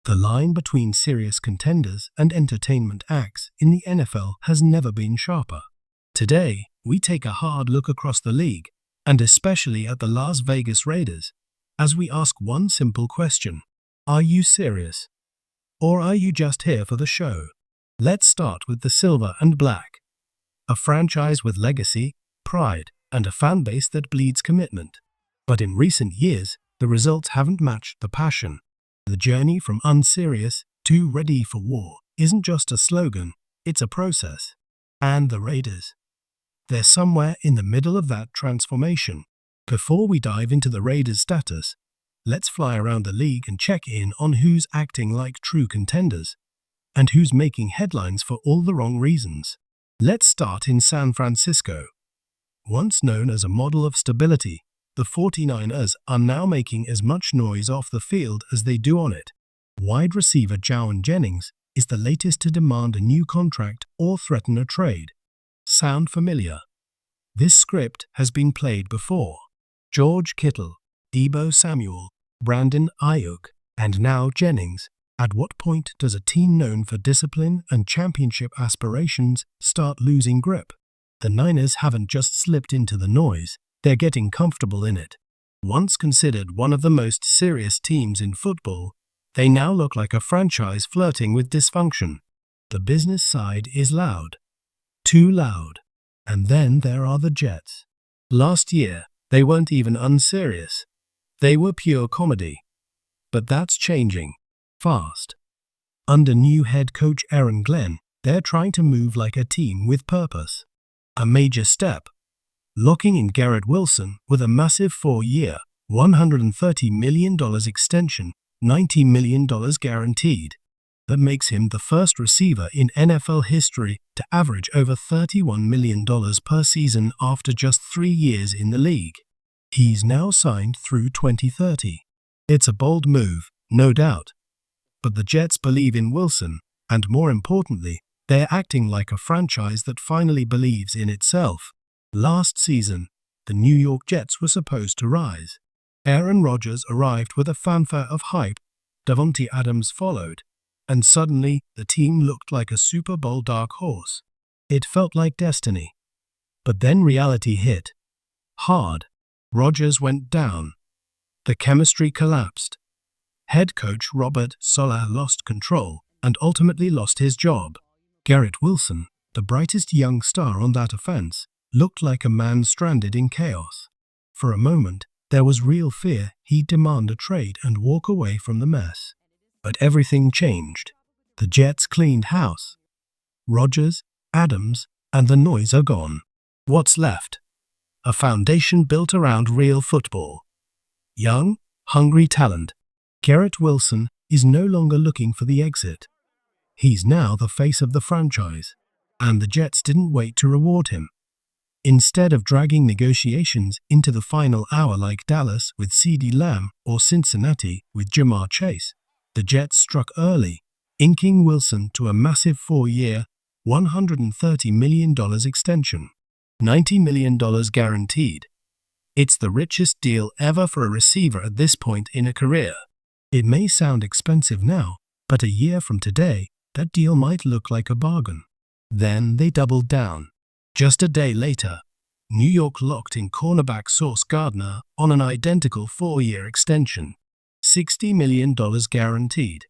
The line between serious contenders and entertainment acts in the NFL has never been sharper. Today, we take a hard look across the league, and especially at the Las Vegas Raiders, as we ask one simple question: are you serious? Or are you just here for the show? Let's start with the Silver and Black, a franchise with legacy, pride, and a fan base that bleeds commitment. But in recent years, the results haven't matched the passion. The journey from unserious to ready for war isn't just a slogan, it's a process. And the Raiders, they're somewhere in the middle of that transformation. Before we dive into the Raiders' status, let's fly around the league and check in on who's acting like true contenders and who's making headlines for all the wrong reasons. Let's start in San Francisco. Once known as a model of stability, the 49ers are now making as much noise off the field as they do on it. Wide receiver Jawan Jennings is the latest to demand a new contract or threaten a trade. Sound familiar? This script has been played before. George Kittle, Deebo Samuel, Brandon Ayuk, and now Jennings. At what point does a team known for discipline and championship aspirations start losing grip? The Niners haven't just slipped into the noise, they're getting comfortable in it. Once considered one of the most serious teams in football, they now look like a franchise flirting with dysfunction. The business side is loud. Too loud. And then there are the Jets. Last year, they weren't even unserious. They were pure comedy. But that's changing. Fast. Under new head coach Aaron Glenn, they're trying to move like a team with purpose. A major step: locking in Garrett Wilson with a massive 4-year, $130 million extension, $90 million guaranteed. That makes him the first receiver in NFL history to average over $31 million per season after just 3 years in the league. He's now signed through 2030. It's a bold move, no doubt. But the Jets believe in Wilson, and more importantly, they're acting like a franchise that finally believes in itself. Last season, the New York Jets were supposed to rise. Aaron Rodgers arrived with a fanfare of hype, Davante Adams followed, and suddenly the team looked like a Super Bowl dark horse. It felt like destiny. But then reality hit. Hard. Rodgers went down. The chemistry collapsed. Head coach Robert Saleh lost control and ultimately lost his job. Garrett Wilson, the brightest young star on that offense, looked like a man stranded in chaos. For a moment, there was real fear he'd demand a trade and walk away from the mess. But everything changed. The Jets cleaned house. Rodgers, Adams, and the noise are gone. What's left? A foundation built around real football. Young, hungry talent. Garrett Wilson is no longer looking for the exit. He's now the face of the franchise, and the Jets didn't wait to reward him. Instead of dragging negotiations into the final hour like Dallas with CeeDee Lamb or Cincinnati with Jamar Chase, the Jets struck early, inking Wilson to a massive 4-year, $130 million extension, $90 million guaranteed. It's the richest deal ever for a receiver at this point in a career. It may sound expensive now, but a year from today, that deal might look like a bargain. Then they doubled down. Just a day later, New York locked in cornerback Sauce Gardner on an identical 4-year extension, $60 million guaranteed.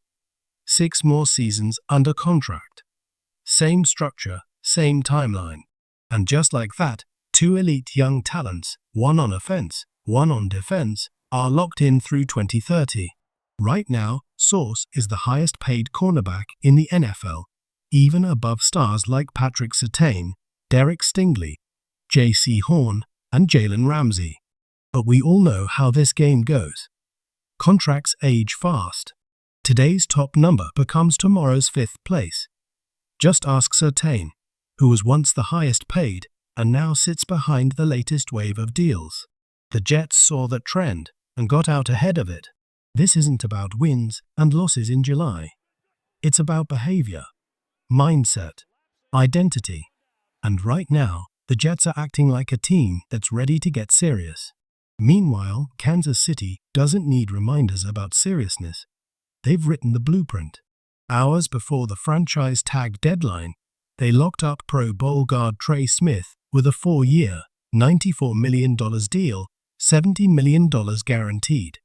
6 more seasons under contract. Same structure, same timeline. And just like that, 2 elite young talents, one on offense, one on defense, are locked in through 2030. Right now, Sauce is the highest paid cornerback in the NFL, even above stars like Patrick Surtain, Derek Stingley, J.C. Horn, and Jalen Ramsey. But we all know how this game goes. Contracts age fast. Today's top number becomes tomorrow's 5th place. Just ask Surtain, who was once the highest paid and now sits behind the latest wave of deals. The Jets saw that trend and got out ahead of it. This isn't about wins and losses in July. It's about behavior, mindset, identity. And right now, the Jets are acting like a team that's ready to get serious. Meanwhile, Kansas City doesn't need reminders about seriousness. they've written the blueprint. Hours before the franchise tag deadline, they locked up Pro Bowl guard Trey Smith with a 4-year, $94 million deal, $70 million guaranteed.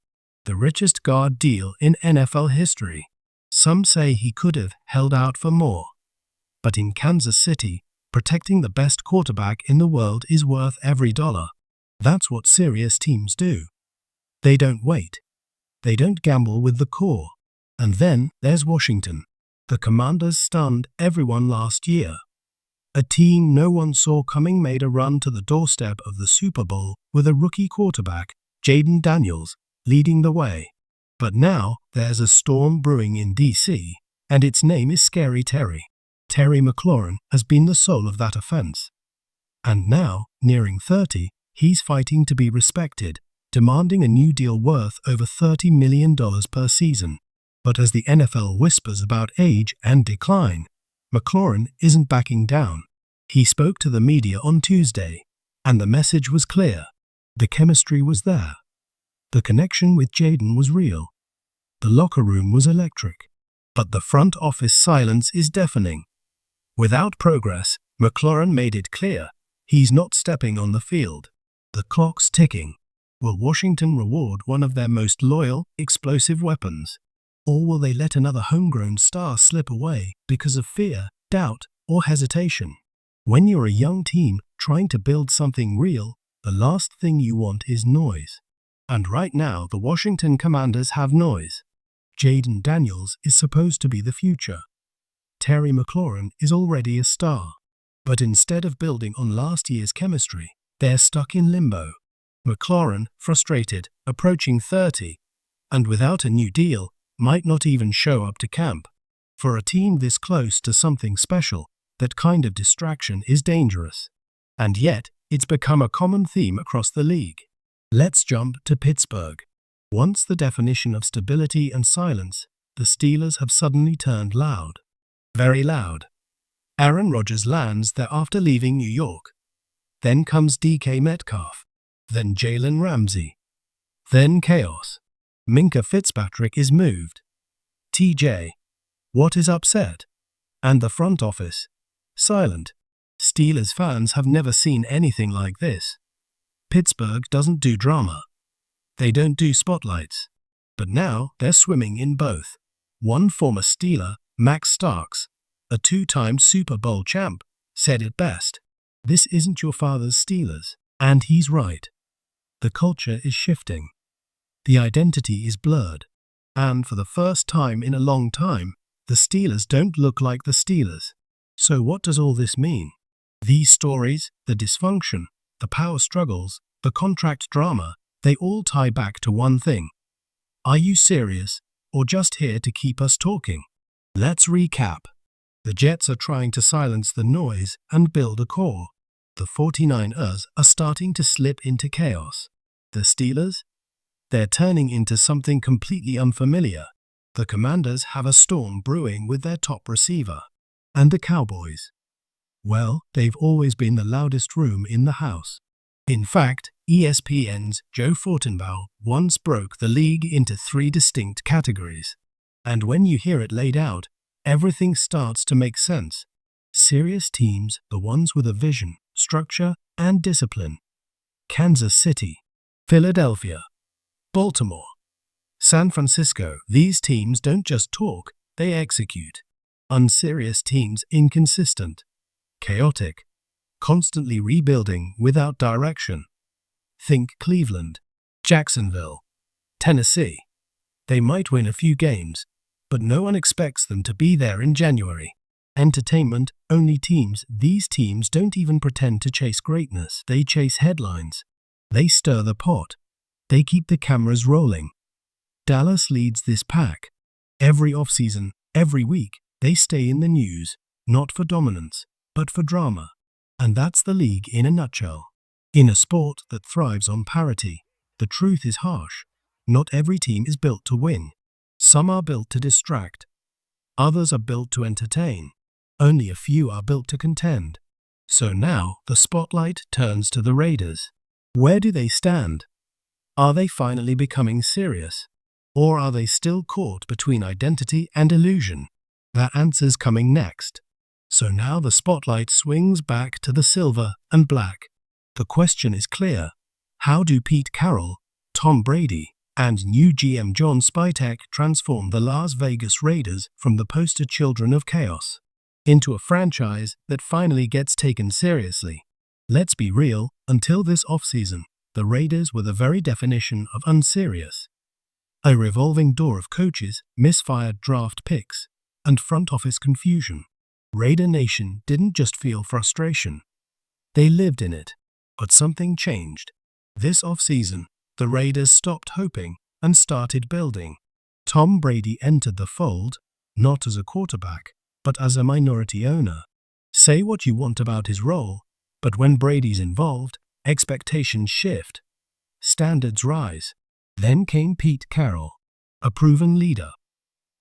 The richest guard deal in NFL history. Some say he could have held out for more. But in Kansas City, protecting the best quarterback in the world is worth every dollar. That's what serious teams do. They don't wait. They don't gamble with the core. And then there's Washington. The Commanders stunned everyone last year. A team no one saw coming made a run to the doorstep of the Super Bowl with a rookie quarterback, Jaden Daniels, leading the way. But now there's a storm brewing in D.C., and its name is Scary Terry. Terry McLaurin has been the soul of that offense. And now, nearing 30, he's fighting to be respected, demanding a new deal worth over $30 million per season. But as the NFL whispers about age and decline, McLaurin isn't backing down. He spoke to the media on Tuesday, and the message was clear. The chemistry was there. The connection with Jaden was real. The locker room was electric. But the front office silence is deafening. Without progress, McLaurin made it clear he's not stepping on the field. The clock's ticking. Will Washington reward one of their most loyal, explosive weapons? Or will they let another homegrown star slip away because of fear, doubt, or hesitation? When you're a young team trying to build something real, the last thing you want is noise. And right now, the Washington Commanders have noise. Jaden Daniels is supposed to be the future. Terry McLaurin is already a star. But instead of building on last year's chemistry, they're stuck in limbo. McLaurin, frustrated, approaching 30, and without a new deal, might not even show up to camp. For a team this close to something special, that kind of distraction is dangerous. And yet, it's become a common theme across the league. Let's jump to Pittsburgh. Once the definition of stability and silence, the Steelers have suddenly turned loud. Very loud. Aaron Rodgers lands there after leaving New York. Then comes DK Metcalf. Then Jalen Ramsey. Then chaos. Minka Fitzpatrick is moved. TJ. Watt is upset. And the front office. Silent. Steelers fans have never seen anything like this. Pittsburgh doesn't do drama. They don't do spotlights. But now they're swimming in both. One former Steeler, Maxx Starks, a 2-time Super Bowl champ, said it best. This isn't your father's Steelers. And he's right. The culture is shifting. The identity is blurred. And for the first time in a long time, the Steelers don't look like the Steelers. So what does all this mean? These stories, the dysfunction, the power struggles, the contract drama, they all tie back to one thing. Are you serious, or just here to keep us talking? Let's recap. The Jets are trying to silence the noise and build a core. The 49ers are starting to slip into chaos. The Steelers? They're turning into something completely unfamiliar. The Commanders have a storm brewing with their top receiver. And the Cowboys? Well, they've always been the loudest room in the house. In fact, ESPN's Joe Fortenbaugh once broke the league into 3 distinct categories. And when you hear it laid out, everything starts to make sense. Serious teams, the ones with a vision, structure, and discipline. Kansas City, Philadelphia, Baltimore, San Francisco. These teams don't just talk, they execute. Unserious teams, inconsistent, chaotic, constantly rebuilding without direction. Think Cleveland, Jacksonville, Tennessee. They might win a few games, but no one expects them to be there in January. Entertainment-only teams. These teams don't even pretend to chase greatness. They chase headlines. They stir the pot. They keep the cameras rolling. Dallas leads this pack. Every offseason, every week, they stay in the news, not for dominance, but for drama. And that's the league in a nutshell. In a sport that thrives on parity, the truth is harsh. Not every team is built to win. Some are built to distract. Others are built to entertain. Only a few are built to contend. So now the spotlight turns to the Raiders. Where do they stand? Are they finally becoming serious? Or are they still caught between identity and illusion? That answer's coming next. So now the spotlight swings back to the silver and black. The question is clear. How do Pete Carroll, Tom Brady, and new GM John Spytek transform the Las Vegas Raiders from the poster children of chaos into a franchise that finally gets taken seriously? Let's be real, until this offseason, the Raiders were the very definition of unserious. A revolving door of coaches, misfired draft picks, and front office confusion. Raider Nation didn't just feel frustration. They lived in it. But something changed. This offseason, the Raiders stopped hoping and started building. Tom Brady entered the fold, not as a quarterback, but as a minority owner. Say what you want about his role, but when Brady's involved, expectations shift. Standards rise. Then came Pete Carroll, a proven leader,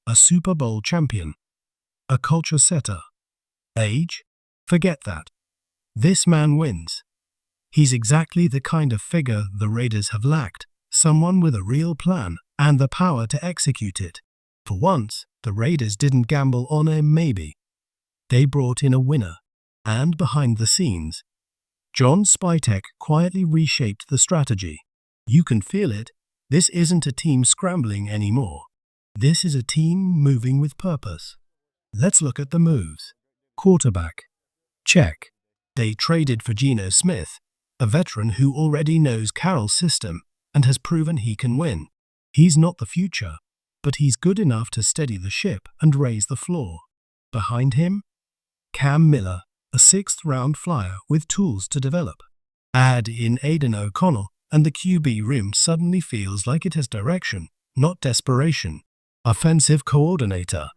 a Super Bowl champion, a culture setter. Age? Forget that. This man wins. He's exactly the kind of figure the Raiders have lacked, someone with a real plan and the power to execute it. For once, the Raiders didn't gamble on a maybe. They brought in a winner. And behind the scenes, John Spytek quietly reshaped the strategy. You can feel it. This isn't a team scrambling anymore. This is a team moving with purpose. Let's look at the moves. Quarterback. Check. They traded for Geno Smith, a veteran who already knows Carroll's system and has proven he can win. He's not the future, but he's good enough to steady the ship and raise the floor. Behind him, Cam Miller, a sixth-round flyer with tools to develop. Add in Aidan and the QB room suddenly feels like it has direction, not desperation. Offensive coordinator.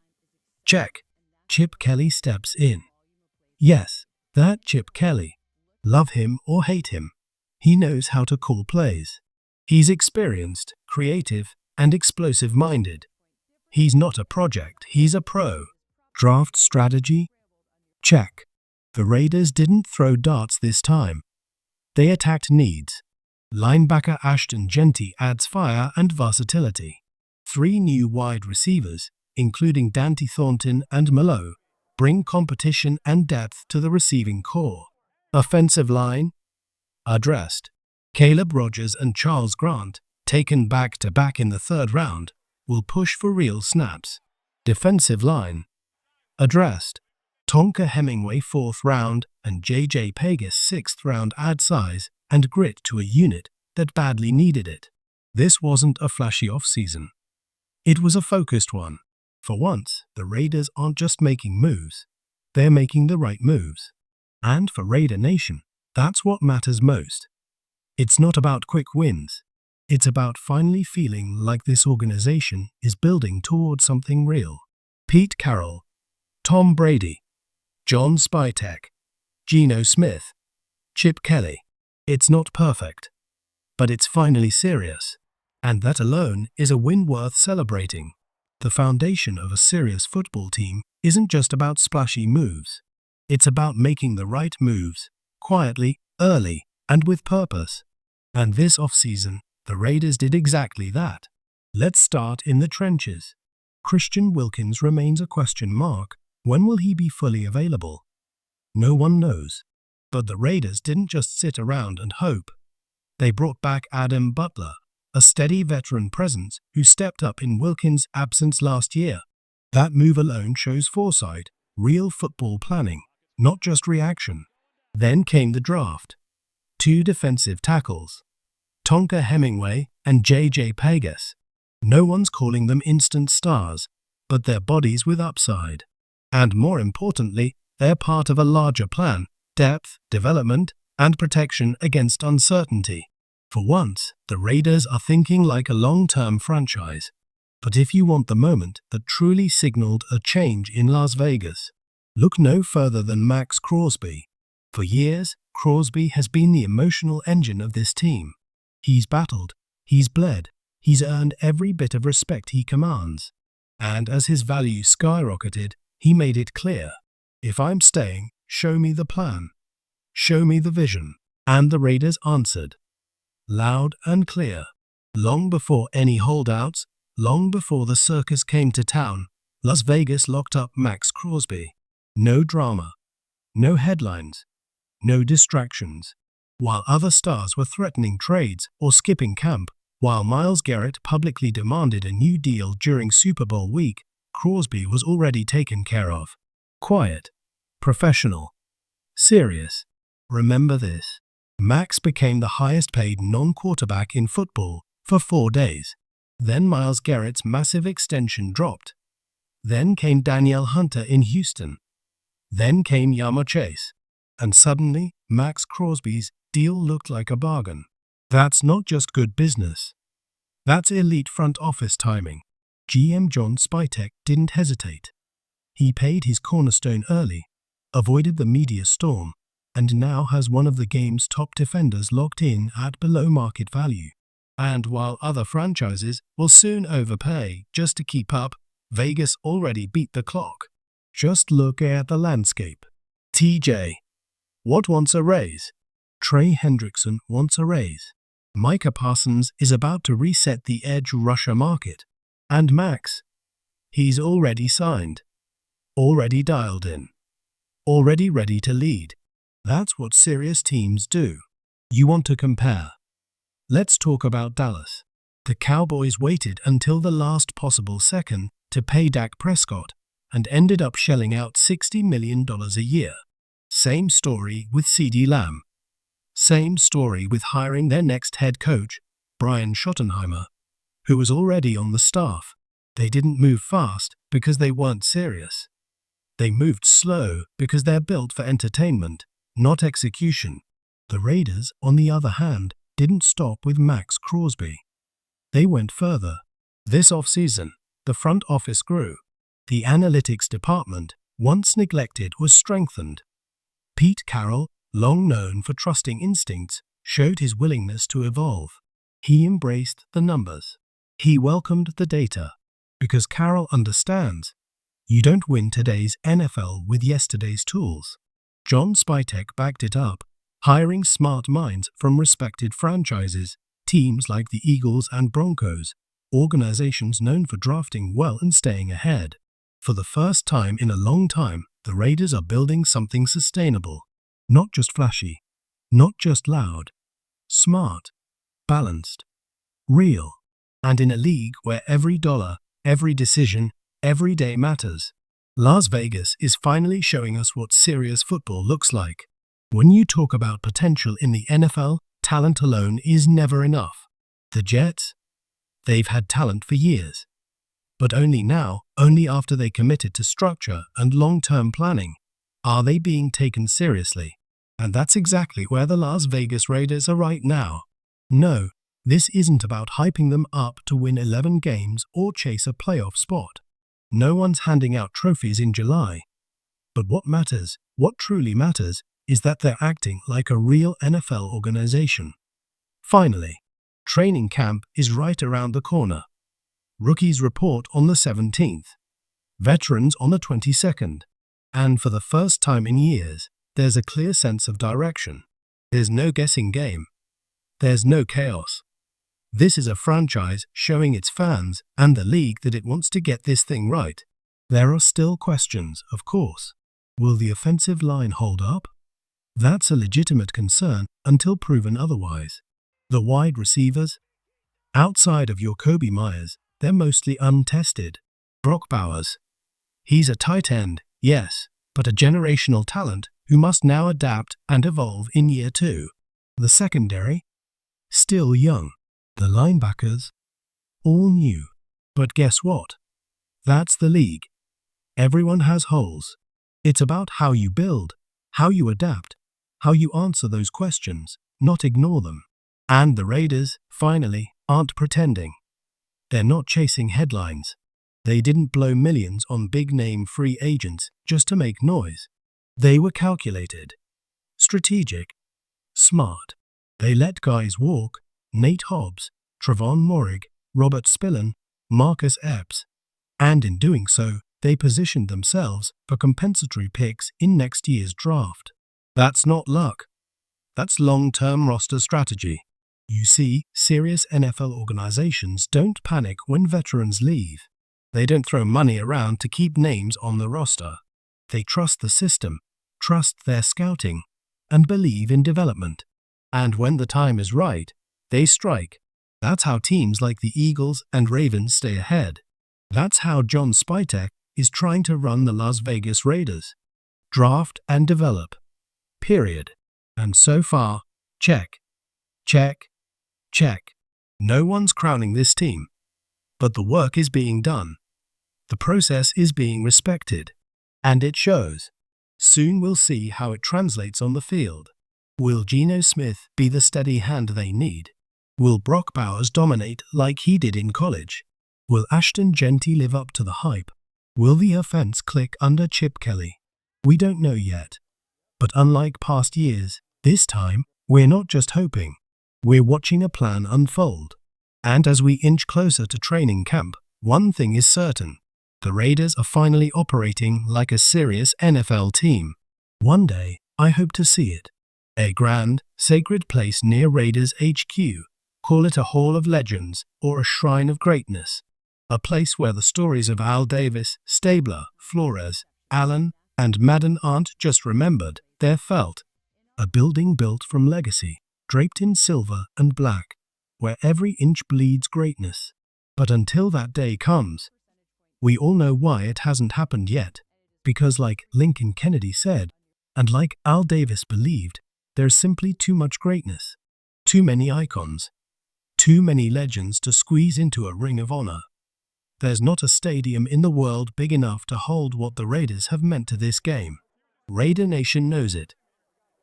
Check. Chip Kelly steps in. Yes, that Chip Kelly. Love him or hate him, he knows how to call plays. He's experienced, creative, and explosive-minded. He's not a project, he's a pro. Draft strategy? Check. The Raiders didn't throw darts this time. They attacked needs. Linebacker Ashton Jeanty adds fire and versatility. 3 new wide receivers, including Dante Thornton and Malo, bring competition and depth to the receiving core. Offensive line? Addressed. Caleb Rogers and Charles Grant, taken back-to-back in the 3rd round, will push for real snaps. Defensive line? Addressed. Tonka Hemingway 4th round and J.J. Pegas 6th round add size and grit to a unit that badly needed it. This wasn't a flashy offseason. It was a focused one. For once, the Raiders aren't just making moves, they're making the right moves. And for Raider Nation, that's what matters most. It's not about quick wins. It's about finally feeling like this organization is building towards something real. Pete Carroll, Tom Brady, John Spytek, Geno Smith, Chip Kelly. It's not perfect, but it's finally serious. And that alone is a win worth celebrating. The foundation of a serious football team isn't just about splashy moves. It's about making the right moves, quietly, early, and with purpose. And this offseason, the Raiders did exactly that. Let's start in the trenches. Christian Wilkins remains a question mark. When will he be fully available? No one knows. But the Raiders didn't just sit around and hope. They brought back Adam Butler, a steady veteran presence who stepped up in Wilkins' absence last year. That move alone shows foresight, real football planning, not just reaction. Then came the draft. 2 defensive tackles, Tonka Hemingway and J.J. Pegas. No one's calling them instant stars, but they're bodies with upside. And more importantly, they're part of a larger plan: depth, development, and protection against uncertainty. For once, the Raiders are thinking like a long-term franchise. But if you want the moment that truly signaled a change in Las Vegas, look no further than Maxx Crosby. For years, Crosby has been the emotional engine of this team. He's battled, he's bled, he's earned every bit of respect he commands. And as his value skyrocketed, he made it clear: if I'm staying, show me the plan. Show me the vision. And the Raiders answered. Loud and clear. Long before any holdouts, Long before the circus came to town, Las Vegas locked up Maxx Crosby. No drama, no headlines, no distractions. While other stars were threatening trades or skipping camp, while Myles Garrett publicly demanded a new deal during Super Bowl week, Crosby was already taken care of. Quiet, professional, serious. Remember this. Maxx became the highest paid non-quarterback in football for 4 days. Then Myles Garrett's massive extension dropped. Then came Danielle Hunter in Houston. Then came Ja'Marr Chase. And suddenly, Maxx Crosby's deal looked like a bargain. That's not just good business. That's elite front office timing. GM John Spytek didn't hesitate. He paid his cornerstone early, avoided the media storm, and now has one of the game's top defenders locked in at below market value. And while other franchises will soon overpay just to keep up, Vegas already beat the clock. Just look at the landscape. TJ Watt wants a raise. Trey Hendrickson wants a raise. Micah Parsons is about to reset the edge rusher market. And Maxx, he's already signed, already dialed in, already ready to lead. That's what serious teams do. You want to compare? Let's talk about Dallas. The Cowboys waited until the last possible second to pay Dak Prescott and ended up shelling out $60 million a year. Same story with CeeDee Lamb. Same story with hiring their next head coach, Brian Schottenheimer, who was already on the staff. They didn't move fast because they weren't serious. They moved slow because they're built for entertainment, not execution. The Raiders, on the other hand, didn't stop with Maxx Crosby. They went further. This offseason, the front office grew. The analytics department, once neglected, was strengthened. Pete Carroll, long known for trusting instincts, showed his willingness to evolve. He embraced the numbers. He welcomed the data. Because Carroll understands, you don't win today's NFL with yesterday's tools. John Spytek backed it up, hiring smart minds from respected franchises, teams like the Eagles and Broncos, organizations known for drafting well and staying ahead. For the first time in a long time, the Raiders are building something sustainable. Not just flashy, not just loud, smart, balanced, real. And in a league where every dollar, every decision, every day matters, Las Vegas is finally showing us what serious football looks like. When you talk about potential in the NFL, talent alone is never enough. The Jets? They've had talent for years. But only now, only after they committed to structure and long-term planning, are they being taken seriously. And that's exactly where the Las Vegas Raiders are right now. No, this isn't about hyping them up to win 11 games or chase a playoff spot. No one's handing out trophies in July. But what matters, what truly matters, is that they're acting like a real NFL organization. Finally, training camp is right around the corner. Rookies report on the 17th. Veterans on the 22nd. And for the first time in years, there's a clear sense of direction. There's no guessing game. There's no chaos. This is a franchise showing its fans and the league that it wants to get this thing right. There are still questions, of course. Will the offensive line hold up? That's a legitimate concern until proven otherwise. The wide receivers? Outside of Jakobi Meyers, they're mostly untested. Brock Bowers. He's a tight end, yes, but a generational talent who must now adapt and evolve in year 2. The secondary? Still young. The linebackers? All new. But guess what? That's the league. Everyone has holes. It's about how you build, how you adapt, how you answer those questions, not ignore them. And the Raiders, finally, aren't pretending. They're not chasing headlines. They didn't blow millions on big-name free agents just to make noise. They were calculated, strategic, smart. They let guys walk, Nate Hobbs, Trevon Moehrig, Robert Spillane, Marcus Epps. And in doing so, they positioned themselves for compensatory picks in next year's draft. That's not luck. That's long-term roster strategy. You see, serious NFL organizations don't panic when veterans leave. They don't throw money around to keep names on the roster. They trust the system, trust their scouting, and believe in development. And when the time is right, they strike. That's how teams like the Eagles and Ravens stay ahead. That's how John Spytek is trying to run the Las Vegas Raiders. Draft and develop. Period. And so far, check, check, check. No one's crowning this team. But the work is being done. The process is being respected. And it shows. Soon we'll see how it translates on the field. Will Geno Smith be the steady hand they need? Will Brock Bowers dominate like he did in college? Will Ashton Jeanty live up to the hype? Will the offense click under Chip Kelly? We don't know yet. But unlike past years, this time, we're not just hoping. We're watching a plan unfold. And as we inch closer to training camp, one thing is certain. The Raiders are finally operating like a serious NFL team. One day, I hope to see it. A grand, sacred place near Raiders HQ. Call it a Hall of Legends or a Shrine of Greatness. A place where the stories of Al Davis, Stabler, Flores, Allen, and Madden aren't just remembered, they're felt. A building built from legacy, draped in silver and black, where every inch bleeds greatness. But until that day comes, we all know why it hasn't happened yet. Because like Lincoln Kennedy said, and like Al Davis believed, there's simply too much greatness. Too many icons. Too many legends to squeeze into a ring of honor. There's not a stadium in the world big enough to hold what the Raiders have meant to this game. Raider Nation knows it.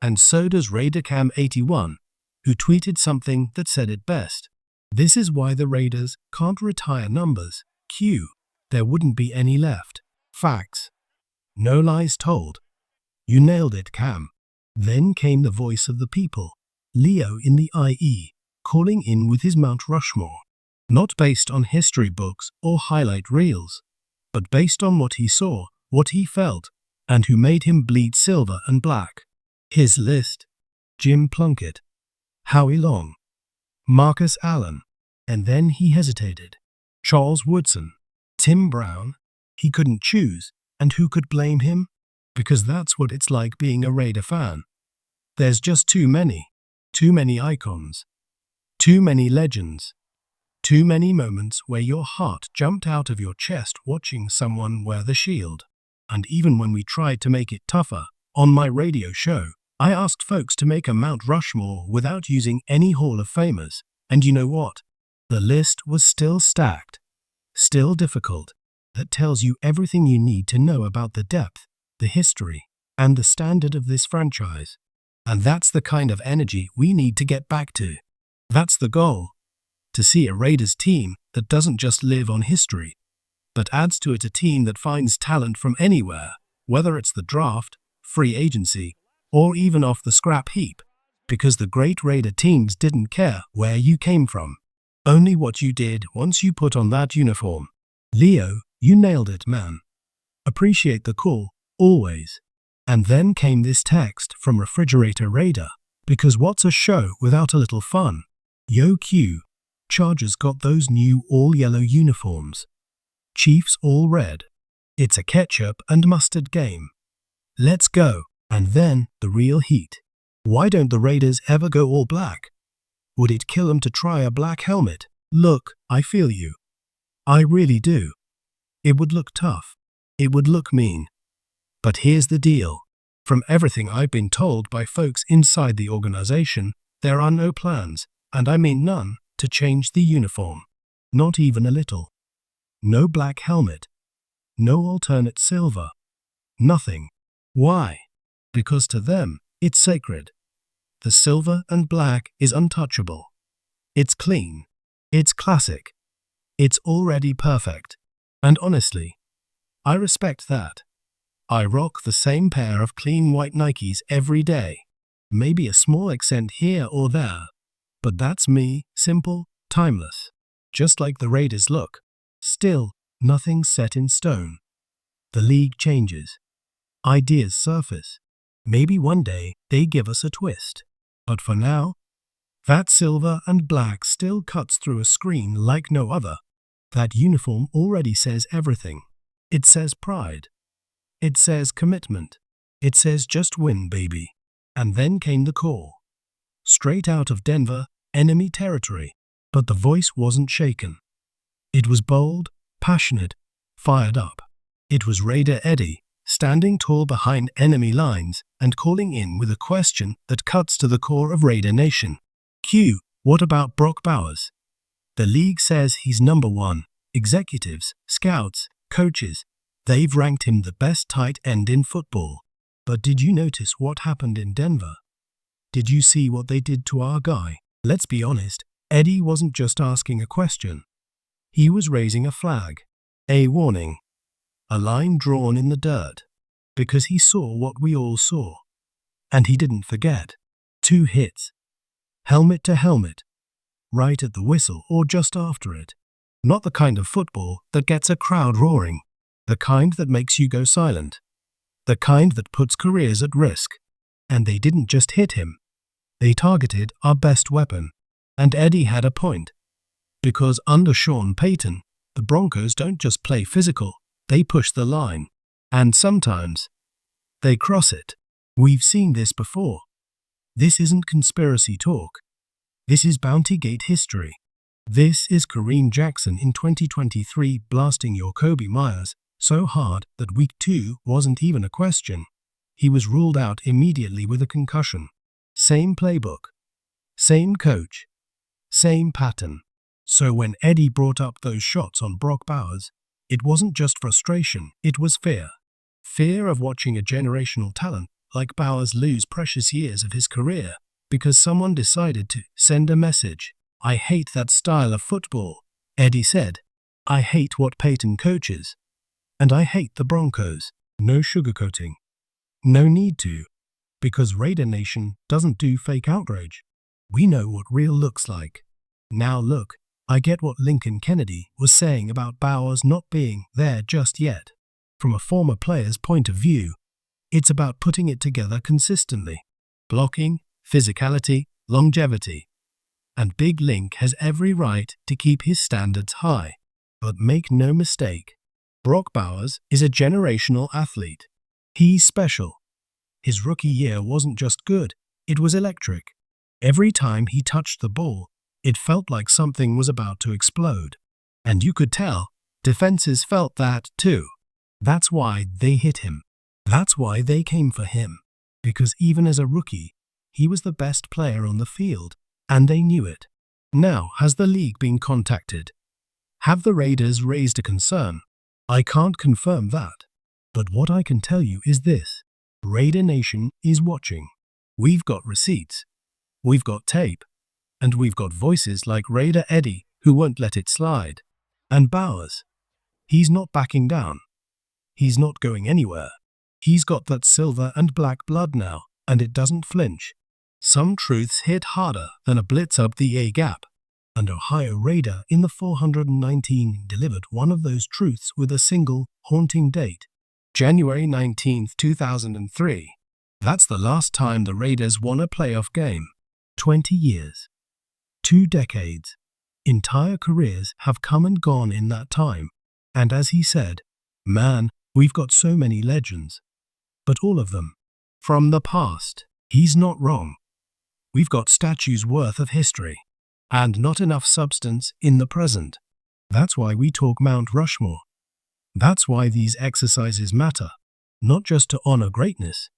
And so does RaiderCam81, who tweeted something that said it best. This is why the Raiders can't retire numbers. Q. There wouldn't be any left. Facts. No lies told. You nailed it, Cam. Then came the voice of the people, Leo in the IE, calling in with his Mount Rushmore. Not based on history books or highlight reels, but based on what he saw, what he felt, and who made him bleed silver and black. His list: Jim Plunkett, Howie Long, Marcus Allen, and then he hesitated. Charles Woodson, Tim Brown. He couldn't choose, and who could blame him? Because that's what it's like being a Raider fan. There's just too many icons, too many legends. Too many moments where your heart jumped out of your chest watching someone wear the shield. And even when we tried to make it tougher, on my radio show, I asked folks to make a Mount Rushmore without using any Hall of Famers. And you know what? The list was still stacked, still difficult. That tells you everything you need to know about the depth, the history, and the standard of this franchise. And that's the kind of energy we need to get back to. That's the goal. To see a Raiders team that doesn't just live on history, but adds to it a team that finds talent from anywhere, whether it's the draft, free agency, or even off the scrap heap, because the great Raider teams didn't care where you came from, only what you did once you put on that uniform. Leo, you nailed it, man. Appreciate the call, always. And then came this text from Refrigerator Raider, because what's a show without a little fun? Yo Q. Chargers got those new all-yellow uniforms. Chiefs all red. It's a ketchup and mustard game. Let's go. And then the real heat. Why don't the Raiders ever go all black? Would it kill them to try a black helmet? Look, I feel you. I really do. It would look tough. It would look mean. But here's the deal. From everything I've been told by folks inside the organization, there are no plans, and I mean none, to change the uniform. Not even a little. No black helmet. No alternate silver. Nothing. Why? Because to them, it's sacred. The silver and black is untouchable. It's clean. It's classic. It's already perfect. And honestly, I respect that. I rock the same pair of clean white Nikes every day. Maybe a small accent here or there. But that's me, simple, timeless. Just like the Raiders look. Still, nothing's set in stone. The league changes. Ideas surface. Maybe one day they give us a twist. But for now, That silver and black still cuts through a screen like no other. That uniform already says everything. It says pride. It says commitment. It says just win, baby. And then came the call. Straight out of Denver, enemy territory. But the voice wasn't shaken. It was bold, passionate, fired up. It was Raider Eddie, standing tall behind enemy lines and calling in with a question that cuts to the core of Raider Nation. Q, what about Brock Bowers? The league says he's number one. Executives, scouts, coaches, they've ranked him the best tight end in football. But did you notice what happened in Denver? Did you see what they did to our guy? Let's be honest, Eddie wasn't just asking a question. He was raising a flag, a warning, a line drawn in the dirt, because he saw what we all saw. And he didn't forget. 2 hits. Helmet to helmet. Right at the whistle or just after it. Not the kind of football that gets a crowd roaring. The kind that makes you go silent. The kind that puts careers at risk. And they didn't just hit him. They targeted our best weapon. And Eddie had a point. Because under Sean Payton, the Broncos don't just play physical, they push the line. And sometimes, they cross it. We've seen this before. This isn't conspiracy talk. This is Bountygate history. This is Kareem Jackson in 2023 blasting Jakobi Meyers so hard that week 2 wasn't even a question. He was ruled out immediately with a concussion. Same playbook. Same coach. Same pattern. So when Eddie brought up those shots on Brock Bowers, it wasn't just frustration, it was fear. Fear of watching a generational talent like Bowers lose precious years of his career because someone decided to send a message. I hate that style of football, Eddie said. I hate what Payton coaches. And I hate the Broncos. No sugarcoating. No need to. Because Raider Nation doesn't do fake outrage. We know what real looks like. Now look, I get what Lincoln Kennedy was saying about Bowers not being there just yet. From a former player's point of view, it's about putting it together consistently. Blocking, physicality, longevity. And Big Link has every right to keep his standards high. But make no mistake, Brock Bowers is a generational athlete. He's special. His rookie year wasn't just good, it was electric. Every time he touched the ball, it felt like something was about to explode. And you could tell, defenses felt that too. That's why they hit him. That's why they came for him. Because even as a rookie, he was the best player on the field, and they knew it. Now, has the league been contacted? Have the Raiders raised a concern? I can't confirm that. But what I can tell you is this. Raider Nation is watching. We've got receipts. We've got tape. And we've got voices like Raider Eddie who won't let it slide. And Bowers. He's not backing down. He's not going anywhere. He's got that silver and black blood now, and it doesn't flinch. Some truths hit harder than a blitz up the A-gap. And Ohio Raider in the 419 delivered one of those truths with a single, haunting date. January 19, 2003. That's the last time the Raiders won a playoff game. 20 years. 2 decades. Entire careers have come and gone in that time. And as he said, man, we've got so many legends. But all of them. From the past. He's not wrong. We've got statues worth of history. And not enough substance in the present. That's why we talk Mount Rushmore. That's why these exercises matter. Not just to honor greatness,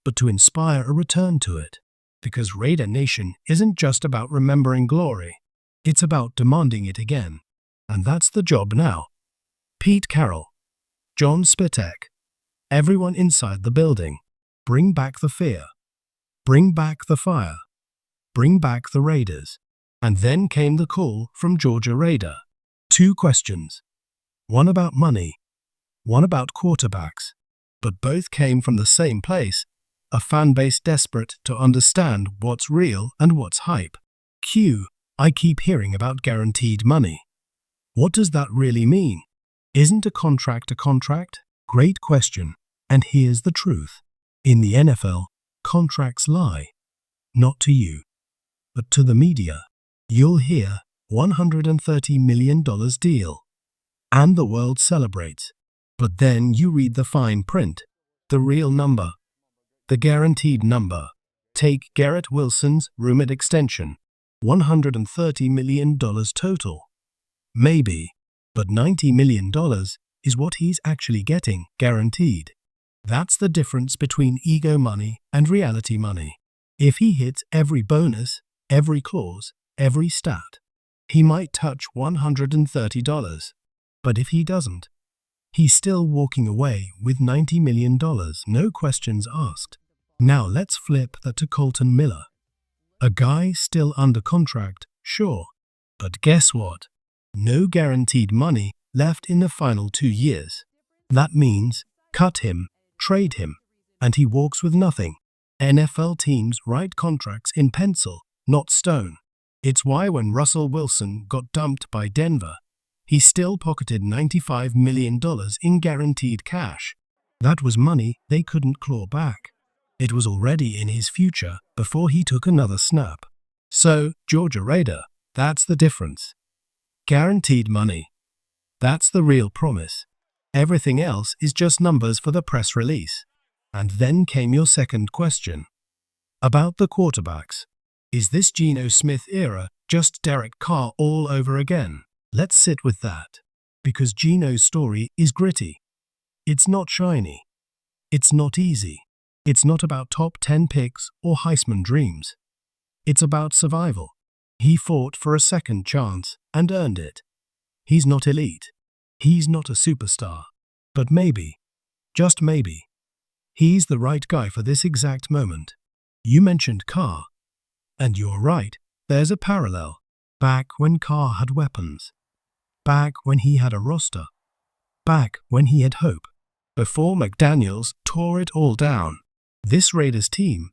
but to inspire a return to it. Because Raider Nation isn't just about remembering glory. It's about demanding it again. And that's the job now. Pete Carroll. John Spytek. Everyone inside the building. Bring back the fear. Bring back the fire. Bring back the Raiders. And then came the call from Georgia Raider. 2 questions. One about money. One about quarterbacks. But both came from the same place. A fan base desperate to understand what's real and what's hype. Q. I keep hearing about guaranteed money. What does that really mean? Isn't a contract a contract? Great question. And here's the truth. In the NFL, contracts lie. Not to you. but to the media, you'll hear $130 million deal. And the world celebrates. But then you read the fine print, the real number, the guaranteed number. Take Garrett Wilson's rumored extension, $130 million total. Maybe, but $90 million is what he's actually getting, guaranteed. That's the difference between ego money and reality money. If he hits every bonus, every clause, every stat, he might touch $130. But if he doesn't, he's still walking away with $90 million, no questions asked. Now let's flip that to Colton Miller. A guy still under contract, sure. But guess what? No guaranteed money left in the final 2 years. That means cut him, trade him, and he walks with nothing. NFL teams write contracts in pencil, not stone. It's why when Russell Wilson got dumped by Denver, he still pocketed $95 million in guaranteed cash. That was money they couldn't claw back. It was already in his future before he took another snap. So, Georgia Raider, that's the difference. Guaranteed money. That's the real promise. Everything else is just numbers for the press release. And then came your second question. About the quarterbacks. Is this Geno Smith era just Derek Carr all over again? Let's sit with that. Because Geno's story is gritty. It's not shiny. It's not easy. It's not about top 10 picks or Heisman dreams. It's about survival. He fought for a second chance and earned it. He's not elite. He's not a superstar. But maybe, just maybe, he's the right guy for this exact moment. You mentioned Carr. And you're right, there's a parallel. Back when Carr had weapons. Back when he had a roster. Back when he had hope. Before McDaniels tore it all down. This Raiders team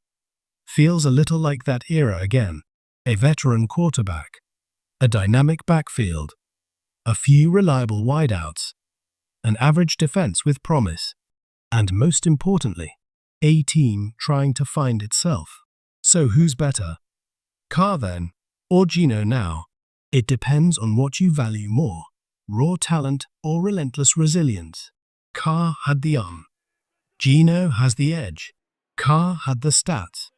feels a little like that era again. A veteran quarterback. A dynamic backfield. A few reliable wideouts. An average defense with promise. And most importantly, a team trying to find itself. So who's better? Carr then, or Geno now? It depends on what you value more, raw talent or relentless resilience. Carr had the arm. Geno has the edge. Carr had the stats.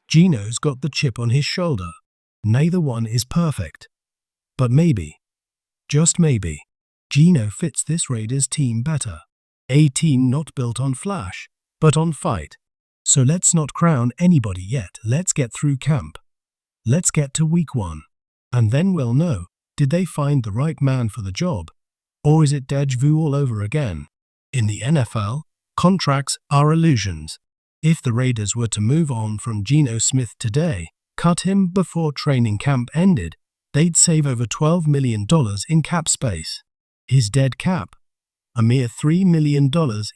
Geno's got the chip on his shoulder. Neither one is perfect. But maybe, just maybe, Geno fits this Raiders team better. A team not built on flash, but on fight. So let's not crown anybody yet. Let's get through camp. Let's get to week 1. And then we'll know, did they find the right man for the job? Or is it déjà vu all over again? In the NFL, contracts are illusions. If the Raiders were to move on from Geno Smith today, cut him before training camp ended, they'd save over $12 million in cap space. His dead cap? A mere $3 million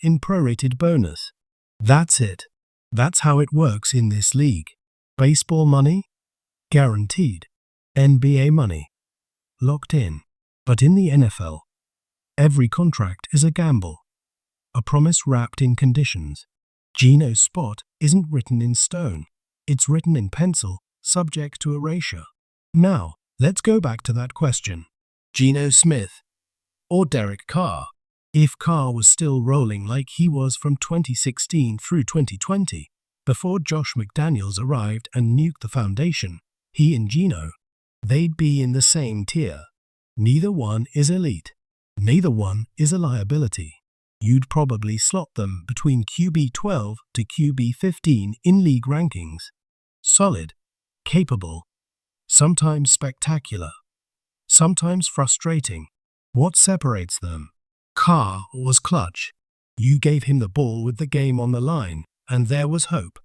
in prorated bonus. That's it. That's how it works in this league. Baseball money? Guaranteed. NBA money? Locked in. But in the NFL, every contract is a gamble. A promise wrapped in conditions. Geno's spot isn't written in stone. It's written in pencil, subject to erasure. Now, let's go back to that question. Geno Smith or Derek Carr? If Carr was still rolling like he was from 2016 through 2020, before Josh McDaniels arrived and nuked the foundation, he and Geno, they'd be in the same tier. Neither one is elite. Neither one is a liability. You'd probably slot them between QB 12 to QB 15 in league rankings. Solid, capable, sometimes spectacular, sometimes frustrating. What separates them? Carr was clutch. You gave him the ball with the game on the line, and there was hope.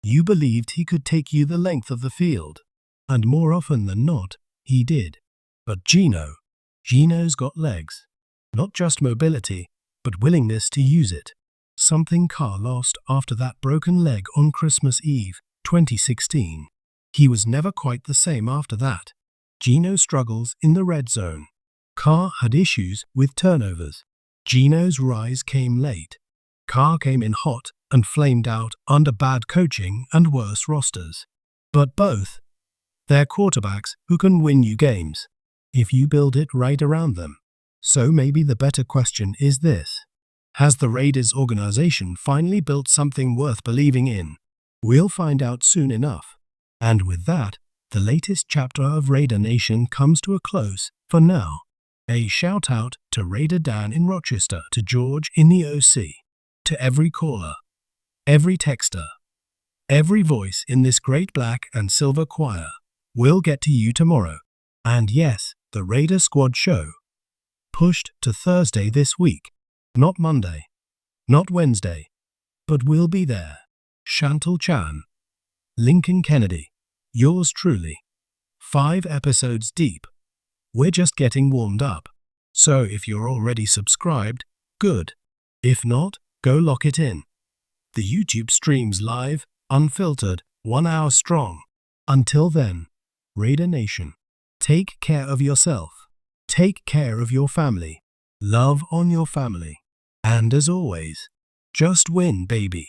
You believed he could take you the length of the field. And more often than not, he did. But Geno's got legs. Not just mobility, but willingness to use it. Something Carr lost after that broken leg on Christmas Eve, 2016. He was never quite the same after that. Geno struggles in the red zone. Carr had issues with turnovers. Geno's rise came late. Carr came in hot and flamed out under bad coaching and worse rosters. But both, They're quarterbacks who can win you games if you build it right around them. So maybe the better question is this: has the Raiders organization finally built something worth believing in? We'll find out soon enough. And with that, the latest chapter of Raider Nation comes to a close for now. A shout out to Raider Dan in Rochester, to George in the OC, to every caller, every texter, every voice in this great black and silver choir. We'll get to you tomorrow. And yes, the Raider Squad show pushed to Thursday this week, not Monday, not Wednesday, but we'll be there. Chantal Chan, Lincoln Kennedy, yours truly. 5 episodes deep. We're just getting warmed up. So if you're already subscribed, good. If not, go lock it in. The YouTube streams live, unfiltered, 1 hour strong. Until then, Raider Nation, take care of yourself. Take care of your family. Love on your family. And as always, just win, baby.